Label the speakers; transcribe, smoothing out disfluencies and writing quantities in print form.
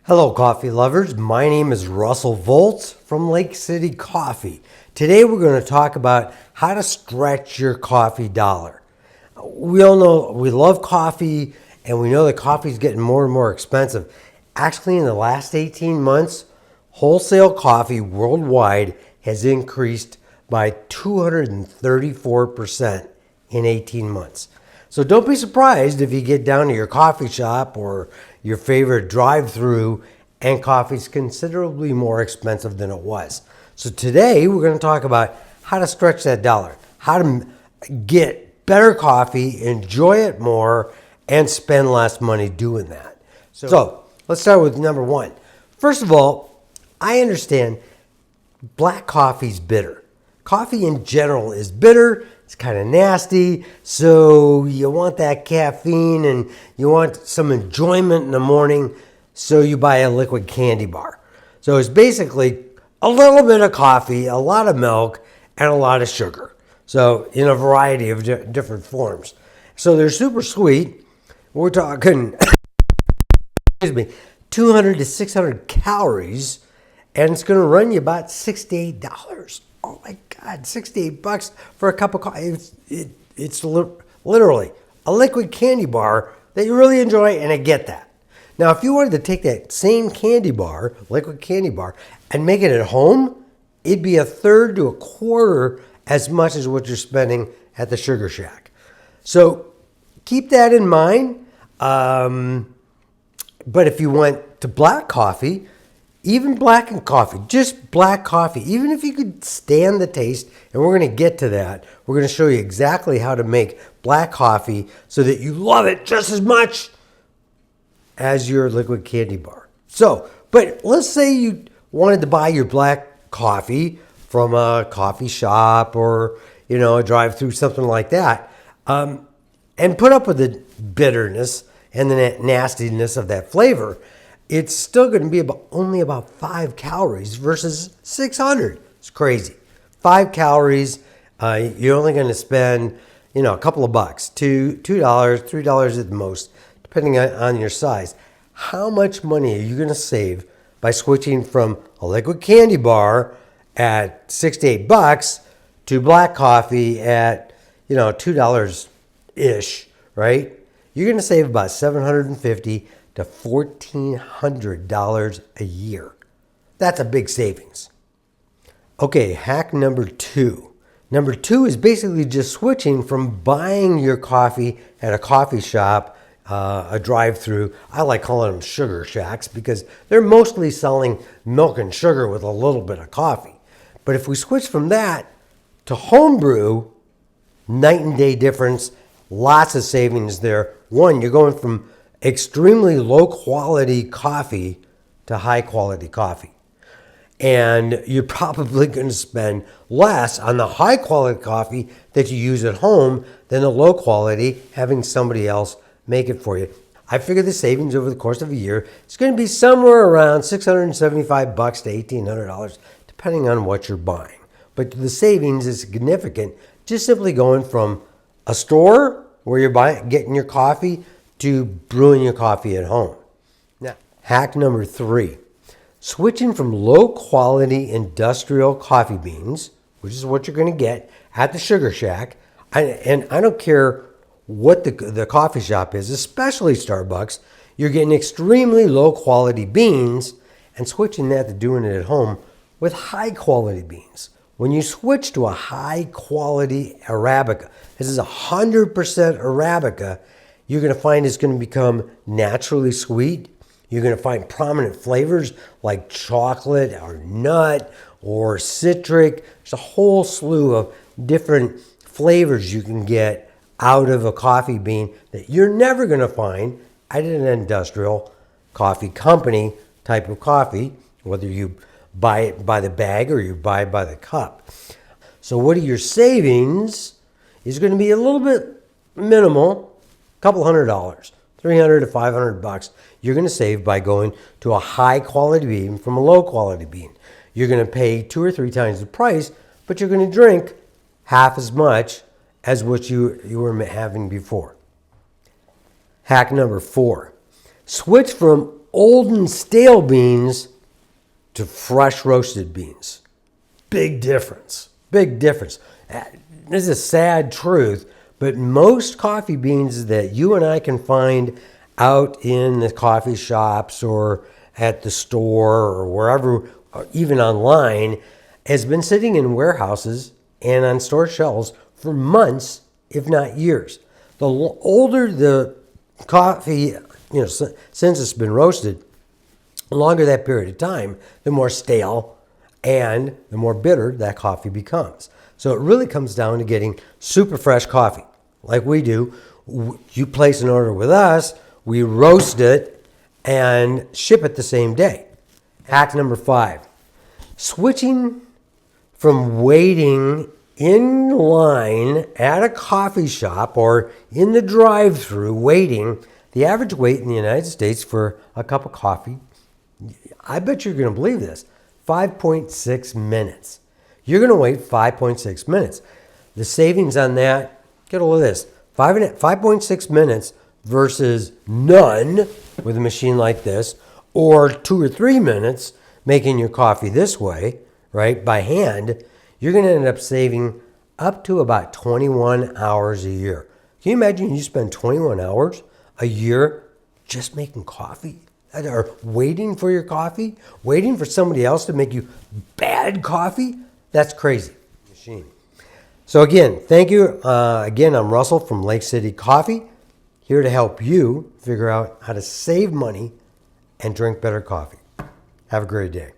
Speaker 1: Hello, coffee lovers. My name is Russell Volts from Lake City Coffee. Today we're going to talk about how to stretch your coffee dollar. We all know we love coffee and we know that coffee is getting more and more expensive. Actually, in the last 18 months, wholesale coffee worldwide has increased by 234% in 18 months. So don't be surprised if you get down to your coffee shop or your favorite drive-through and coffee's considerably more expensive than it was. So today we're going to talk about how to stretch that dollar, how to get better coffee, enjoy it more, and spend less money doing that. So let's start with number one. First of all, I understand black coffee's bitter. Coffee in general is bitter. It's kind of nasty, so you want that caffeine and you want some enjoyment in the morning, so you buy a liquid candy bar. So it's basically a little bit of coffee, a lot of milk, and a lot of sugar. So in a variety of different forms. So they're super sweet. We're talking, 200 to 600 calories, and it's going to run you about $6 to $8. Oh my God, $68 for a cup of coffee. It's literally a liquid candy bar that you really enjoy, and I get that. Now, if you wanted to take that same candy bar, liquid candy bar, and make it at home, it'd be a third to a quarter as much as what you're spending at the Sugar Shack. So keep that in mind. But if you went to black coffee, even blackened coffee, just black coffee, even if you could stand the taste, and we're going to get to that, we're going to show you exactly how to make black coffee so that you love it just as much as your liquid candy bar. So, but let's say you wanted to buy your black coffee from a coffee shop or, a drive-through, something like that, and put up with the bitterness and the nastiness of that flavor. It's still going to be only about 5 calories versus 600. It's crazy. 5 calories, you're only going to spend, a couple of bucks, $2, $3 at the most, depending on your size. How much money are you going to save by switching from a liquid candy bar at $6 to $8 to black coffee at, $2-ish, right? You're going to save about $750 to $1,400 a year. That's a big savings. Okay, hack number two. Number two is basically just switching from buying your coffee at a coffee shop, a drive-through. I like calling them Sugar Shacks because they're mostly selling milk and sugar with a little bit of coffee. But if we switch from that to home brew, night and day difference, lots of savings there. One, you're going from extremely low quality coffee to high quality coffee. And you're probably going to spend less on the high quality coffee that you use at home than the low quality having somebody else make it for you. I figure the savings over the course of a year is going to be somewhere around $675 to $1,800, depending on what you're buying. But the savings is significant, just simply going from a store where you're getting your coffee to brewing your coffee at home. Now, hack number 3, switching from low quality industrial coffee beans, which is what you're going to get at the Sugar Shack. And I don't care what the coffee shop is, especially Starbucks, you're getting extremely low quality beans and switching that to doing it at home with high quality beans. When you switch to a high quality Arabica, this is 100% Arabica, you're going to find it's going to become naturally sweet. You're going to find prominent flavors like chocolate or nut or citric. There's a whole slew of different flavors you can get out of a coffee bean that you're never going to find at an industrial coffee company type of coffee, whether you buy it by the bag or you buy it by the cup. So what are your savings is going to be a little bit minimal. Couple $100, $300 to $500 you're going to save by going to a high quality bean from a low quality bean. You're going to pay 2 or 3 times the price, but you're going to drink half as much as what you were having before. Hack number 4, Switch from old and stale beans to fresh roasted beans. Big difference. Big difference. This is a sad truth, but most coffee beans that you and I can find out in the coffee shops or at the store or wherever, or even online, has been sitting in warehouses and on store shelves for months, if not years. The older the coffee, since it's been roasted, the longer that period of time, the more stale and the more bitter that coffee becomes. So it really comes down to getting super fresh coffee, like we do. You place an order with us, we roast it and ship it the same day. Hack number 5, switching from waiting in line at a coffee shop or in the drive-thru waiting. The average wait in the United States for a cup of coffee, I bet you're going to believe this, 5.6 minutes. You're going to wait 5.6 minutes. The savings on that, get a load of this, 5.6 minutes versus none with a machine like this, or 2 or 3 minutes making your coffee this way, right, by hand. You're going to end up saving up to about 21 hours a year. Can you imagine you spend 21 hours a year just making coffee? Or waiting for your coffee? Waiting for somebody else to make you bad coffee? That's crazy. Machine. So again, thank you. Again, I'm Russell from Lake City Coffee, here to help you figure out how to save money and drink better coffee. Have a great day.